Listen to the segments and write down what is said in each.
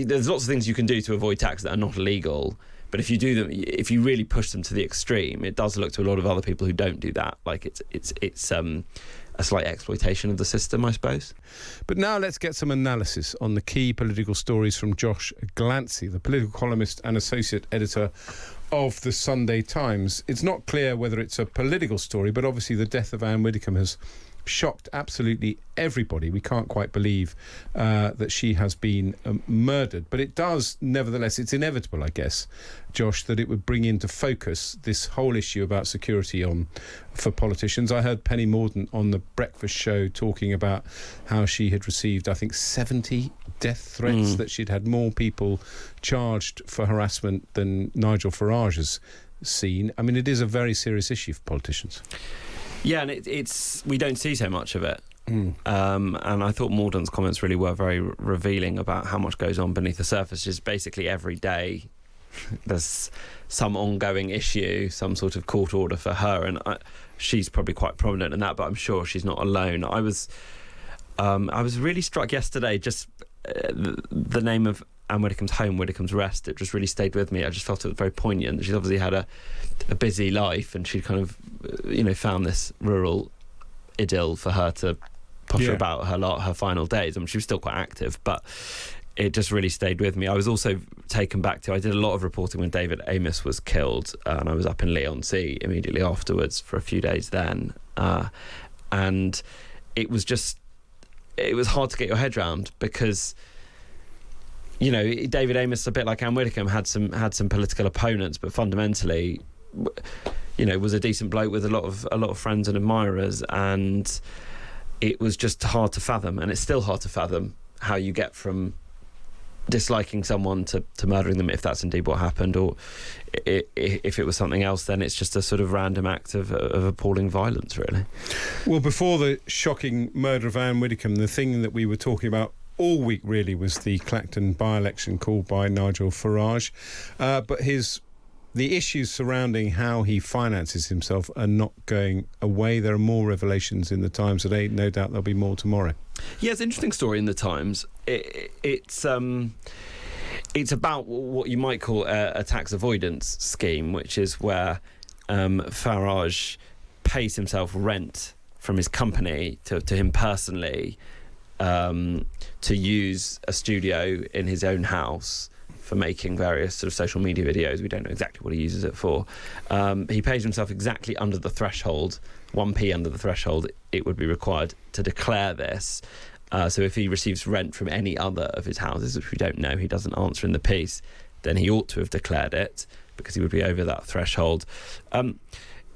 There's lots of things you can do to avoid tax that are not illegal, but if you do them, if you really push them to the extreme, it does look to a lot of other people who don't do that like it's a slight exploitation of the system, I suppose. But now let's get some analysis on the key political stories from Josh Glancy, the political columnist and associate editor of the Sunday Times. It's not clear whether it's a political story, but obviously the death of Anne Widdecombe has shocked absolutely everybody. We can't quite believe that she has been murdered. But it does, nevertheless, it's inevitable, I guess, Josh, that it would bring into focus this whole issue about security for politicians. I heard Penny Mordaunt on the breakfast show talking about how she had received, I think, 70 death threats, that she'd had more people charged for harassment than Nigel Farage has seen. I mean, it is a very serious issue for politicians. Yeah, and it's we don't see so much of it. And I thought Mordaunt's comments really were very revealing about how much goes on beneath the surface. Just basically every day there's some ongoing issue, some sort of court order for her, and she's probably quite prominent in that, but I'm sure she's not alone. I was really struck yesterday, just the name of Anne Widdecombe's home, Widdecombe's Rest, it just really stayed with me. I just felt it was very poignant. She's obviously had a busy life, and she kind of, found this rural idyll for her to potter about her final days. I mean, she was still quite active, but it just really stayed with me. I was also taken back to, I did a lot of reporting when David Amess was killed, and I was up in Leigh-on-Sea immediately afterwards for a few days then. And it was hard to get your head around because, David Amess, a bit like Anne Widdecombe, had some political opponents, but fundamentally, was a decent bloke with a lot of friends and admirers, and it was just hard to fathom, and it's still hard to fathom how you get from disliking someone to murdering them, if that's indeed what happened, or if it was something else, then it's just a sort of random act of appalling violence, really. Well, before the shocking murder of Anne Widdecombe, the thing that we were talking about all week really was the Clacton by-election called by Nigel Farage, but the issues surrounding how he finances himself are not going away. There are more revelations in the Times today. No doubt there'll be more tomorrow. Yeah, it's an interesting story in the Times. It's about what you might call a tax avoidance scheme, which is where Farage pays himself rent from his company to him personally, to use a studio in his own house for making various sort of social media videos. We don't know exactly what he uses it for. He pays himself exactly under the threshold, 1p under the threshold it would be required to declare this. So if he receives rent from any other of his houses, which we don't know, he doesn't answer in the piece, then he ought to have declared it because he would be over that threshold.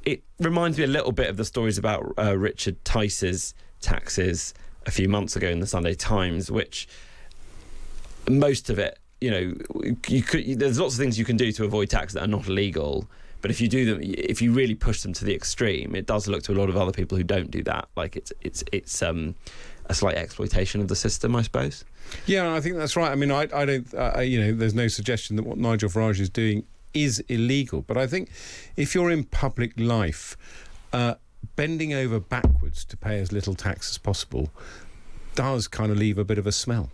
It reminds me a little bit of the stories about Richard Tice's taxes a few months ago in the Sunday Times, which most of it, there's lots of things you can do to avoid tax that are not illegal, but if you do them, if you really push them to the extreme, it does look to a lot of other people who don't do that like it's a slight exploitation of the system, I suppose. Yeah, I think that's right. I mean, I don't, there's no suggestion that what Nigel Farage is doing is illegal, but I think if you're in public life, bending over backwards to pay as little tax as possible does kind of leave a bit of a smell.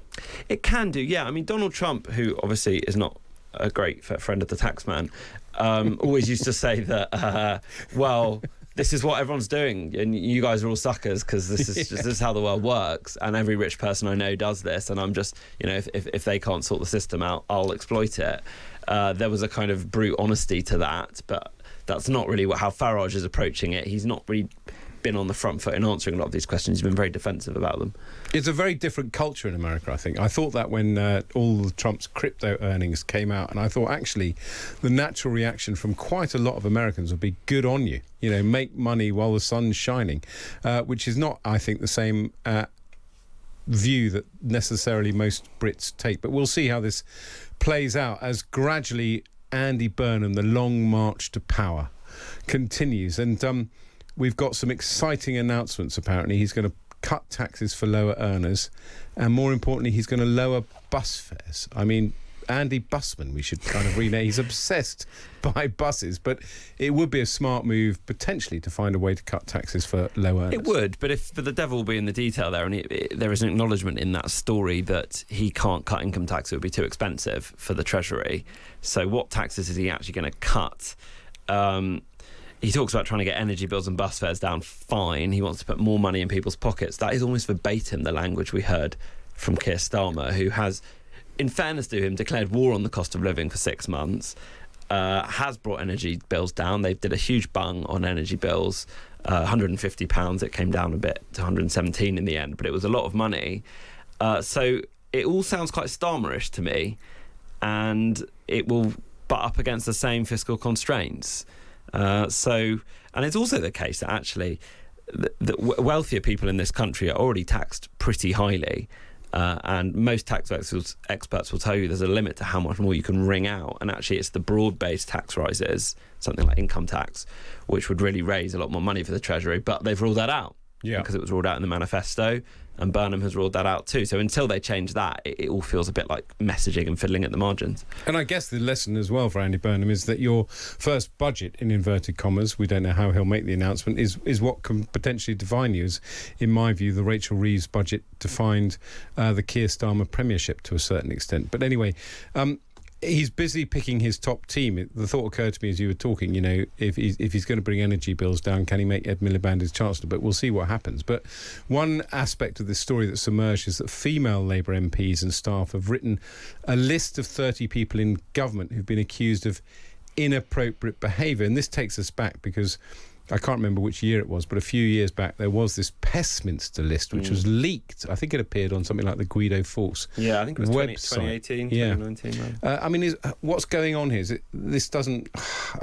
It can do, yeah. I mean, Donald Trump, who obviously is not a great friend of the taxman, always used to say that, this is what everyone's doing, and you guys are all suckers because this is how the world works, and every rich person I know does this, and I'm just, if they can't sort the system out, I'll exploit it. There was a kind of brute honesty to that, but that's not really how Farage is approaching it. He's not really been on the front foot in answering a lot of these questions. He's been very defensive about them. It's a very different culture in America, I think. I thought that when all of Trump's crypto earnings came out, and I thought actually the natural reaction from quite a lot of Americans would be good on you, make money while the sun's shining, which is not, I think, the same view that necessarily most Brits take. But we'll see how this plays out as gradually Andy Burnham, the long march to power, continues. And we've got some exciting announcements, apparently. He's going to cut taxes for lower earners, and more importantly, he's going to lower bus fares. I mean, Andy Busman, we should kind of rename. He's obsessed by buses, but it would be a smart move potentially to find a way to cut taxes for low earners. It would, but the devil will be in the detail there, and there is an acknowledgement in that story that he can't cut income tax; it would be too expensive for the Treasury. So, what taxes is he actually going to cut? He talks about trying to get energy bills and bus fares down. Fine, he wants to put more money in people's pockets. That is almost verbatim the language we heard from Keir Starmer, who has, in fairness to him, declared war on the cost of living for 6 months. Has brought energy bills down. They did a huge bung on energy bills, £150. It came down a bit to 117 in the end, but it was a lot of money. So it all sounds quite Starmerish to me, and it will butt up against the same fiscal constraints. And it's also the case that actually the wealthier people in this country are already taxed pretty highly. And most tax experts will tell you there's a limit to how much more you can wring out. And actually, it's the broad-based tax rises, something like income tax, which would really raise a lot more money for the Treasury. But they've ruled that out because it was ruled out in the manifesto, and Burnham has ruled that out too. So until they change that, it all feels a bit like messaging and fiddling at the margins. And I guess the lesson as well for Andy Burnham is that your first budget, in inverted commas, we don't know how he'll make the announcement, is what can potentially define you. As, in my view, the Rachel Reeves budget defined the Keir Starmer premiership to a certain extent. But anyway, he's busy picking his top team. The thought occurred to me as you were talking, if he's going to bring energy bills down, can he make Ed Miliband his chancellor? But we'll see what happens. But one aspect of this story that's emerged is that female Labour MPs and staff have written a list of 30 people in government who've been accused of inappropriate behaviour. And this takes us back because I can't remember which year it was, but a few years back there was this Westminster list which was leaked. I think it appeared on something like the Guido Fawkes website. Yeah, I think it was 2018, 2019. Right? What's going on here?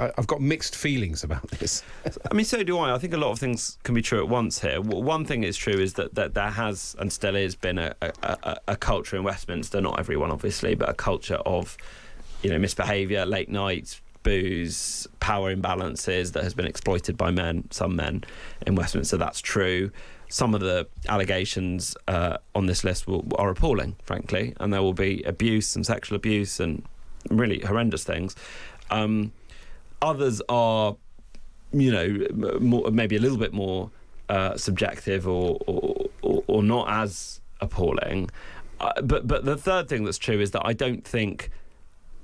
I've got mixed feelings about this. I mean, so do I. I think a lot of things can be true at once here. One thing is true is that there has and still is been a culture in Westminster, not everyone obviously, but a culture of misbehaviour, late nights, booze, power imbalances that has been exploited by some men in Westminster. That's true. Some of the allegations on this list are appalling, frankly, and there will be abuse and sexual abuse and really horrendous things. Others are, maybe a little bit more subjective or not as appalling. But the third thing that's true is that I don't think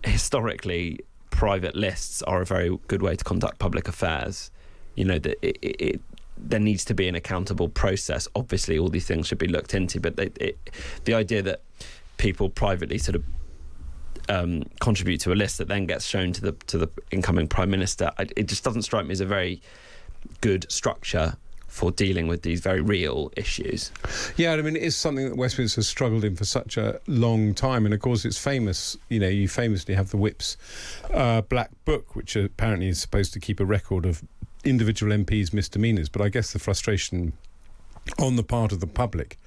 historically private lists are a very good way to conduct public affairs. There needs to be an accountable process. Obviously, all these things should be looked into, but the idea that people privately sort of contribute to a list that then gets shown to the incoming Prime Minister, it just doesn't strike me as a very good structure for dealing with these very real issues. Yeah, I mean, it is something that Westminster has struggled in for such a long time, and of course it's famous, you famously have the Whip's Black Book, which apparently is supposed to keep a record of individual MPs' misdemeanours, but I guess the frustration on the part of the public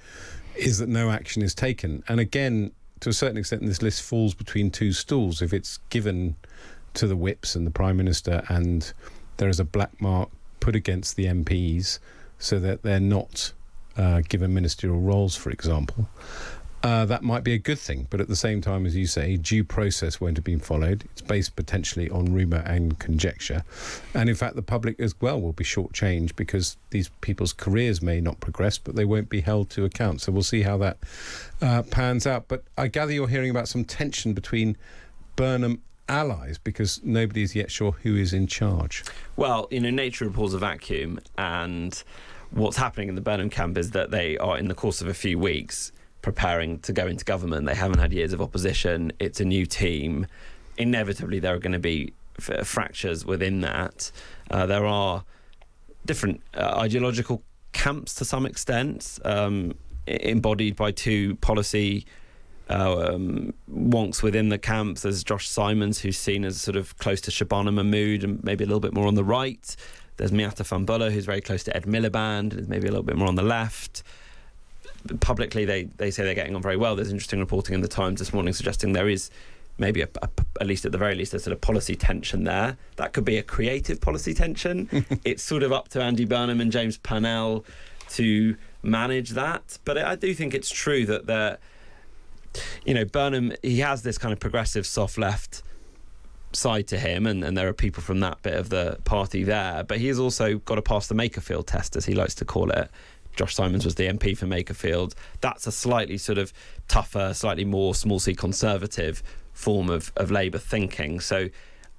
is that no action is taken. And again, to a certain extent, this list falls between two stools. If it's given to the Whips and the Prime Minister and there is a black mark put against the MPs so that they're not given ministerial roles, for example, that might be a good thing. But at the same time, as you say, due process won't have been followed. It's based potentially on rumour and conjecture. And in fact, the public as well will be shortchanged because these people's careers may not progress, but they won't be held to account. So we'll see how that pans out. But I gather you're hearing about some tension between Burnham allies because nobody is yet sure who is in charge. Well, nature abhors a vacuum, and what's happening in the Burnham camp is that they are in the course of a few weeks preparing to go into government. They haven't had years of opposition. It's a new team. Inevitably, there are going to be fractures within that. There are different ideological camps to some extent, embodied by two policy wonks within the camps. There's Josh Simons, who's seen as sort of close to Shabana Mahmood and maybe a little bit more on the right. There's Miata Fambulla, who's very close to Ed Miliband and maybe a little bit more on the left. Publicly, they say they're getting on very well. There's interesting reporting in the Times this morning suggesting there is maybe at least at the very least a sort of policy tension there. That could be a creative policy tension. It's sort of up to Andy Burnham and James Pannell to manage that. But I do think it's true that Burnham, he has this kind of progressive soft left side to him, and there are people from that bit of the party there, but he has also got to pass the Makerfield test, as he likes to call it. Josh Simons was the MP for Makerfield. That's a slightly sort of tougher, slightly more small c conservative form of Labour thinking. So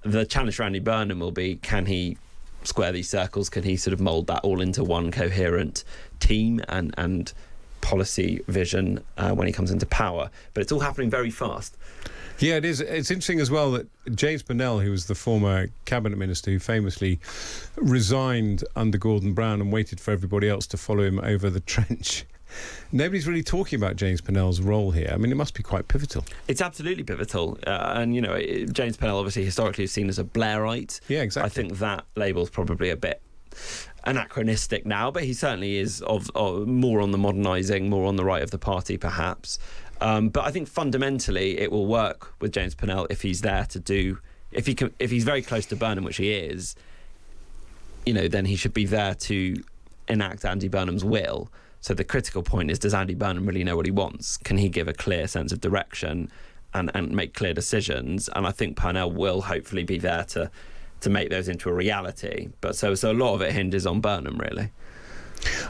the challenge for Andy Burnham will be, can he square these circles? Can he sort of mould that all into one coherent team and policy vision when he comes into power? But it's all happening very fast. Yeah, it is. It's interesting as well that James Burnell, who was the former cabinet minister who famously resigned under Gordon Brown and waited for everybody else to follow him over the trench, nobody's really talking about James Pennell's role here. I mean, it must be quite pivotal. It's absolutely pivotal. And, James Pennell obviously historically is seen as a Blairite. Yeah, exactly. I think that label's probably a bit anachronistic now, but he certainly is of more on the modernising, more on the right of the party, perhaps. But I think fundamentally it will work with James Pennell if he's there to do, if he's very close to Burnham, which he is, then he should be there to enact Andy Burnham's will. So the critical point is, does Andy Burnham really know what he wants? Can he give a clear sense of direction and make clear decisions? And I think Pennell will hopefully be there to make those into a reality. But so a lot of it hinges on Burnham, really.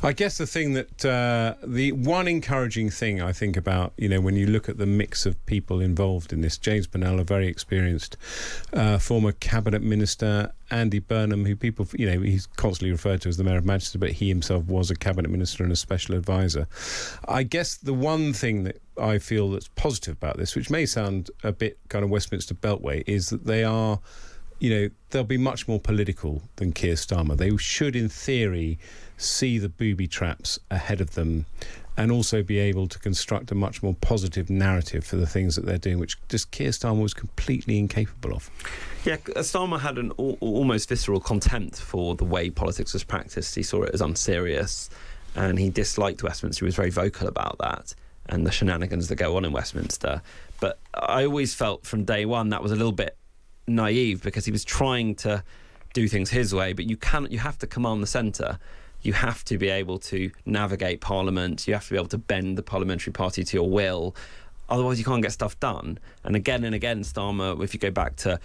I guess the thing that the one encouraging thing I think about, when you look at the mix of people involved in this, James Pennell, a very experienced former cabinet minister, Andy Burnham, who people, he's constantly referred to as the Mayor of Manchester, but he himself was a cabinet minister and a special advisor. I guess the one thing that I feel that's positive about this, which may sound a bit kind of Westminster Beltway, is that they are, they'll be much more political than Keir Starmer. They should, in theory, see the booby traps ahead of them and also be able to construct a much more positive narrative for the things that they're doing, which just Keir Starmer was completely incapable of. Yeah, Starmer had an almost visceral contempt for the way politics was practiced. He saw it as unserious, and he disliked Westminster. He was very vocal about that and the shenanigans that go on in Westminster. But I always felt from day one that was a little bit naive, because he was trying to do things his way, but you have to command the centre. You have to be able to navigate Parliament. You have to be able to bend the parliamentary party to your will. Otherwise, you can't get stuff done. And again, Starmer, if you go back to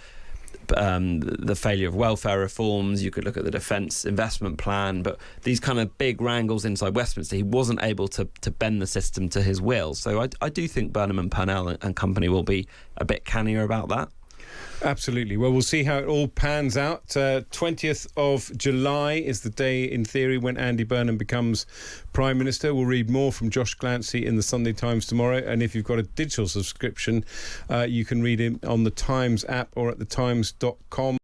the failure of welfare reforms, you could look at the defence investment plan, but these kind of big wrangles inside Westminster, he wasn't able to bend the system to his will. So I do think Burnham and Pennell and company will be a bit cannier about that. Absolutely. Well, we'll see how it all pans out. 20th of July is the day, in theory, when Andy Burnham becomes Prime Minister. We'll read more from Josh Glancy in the Sunday Times tomorrow. And if you've got a digital subscription, you can read it on the Times app or at thetimes.com.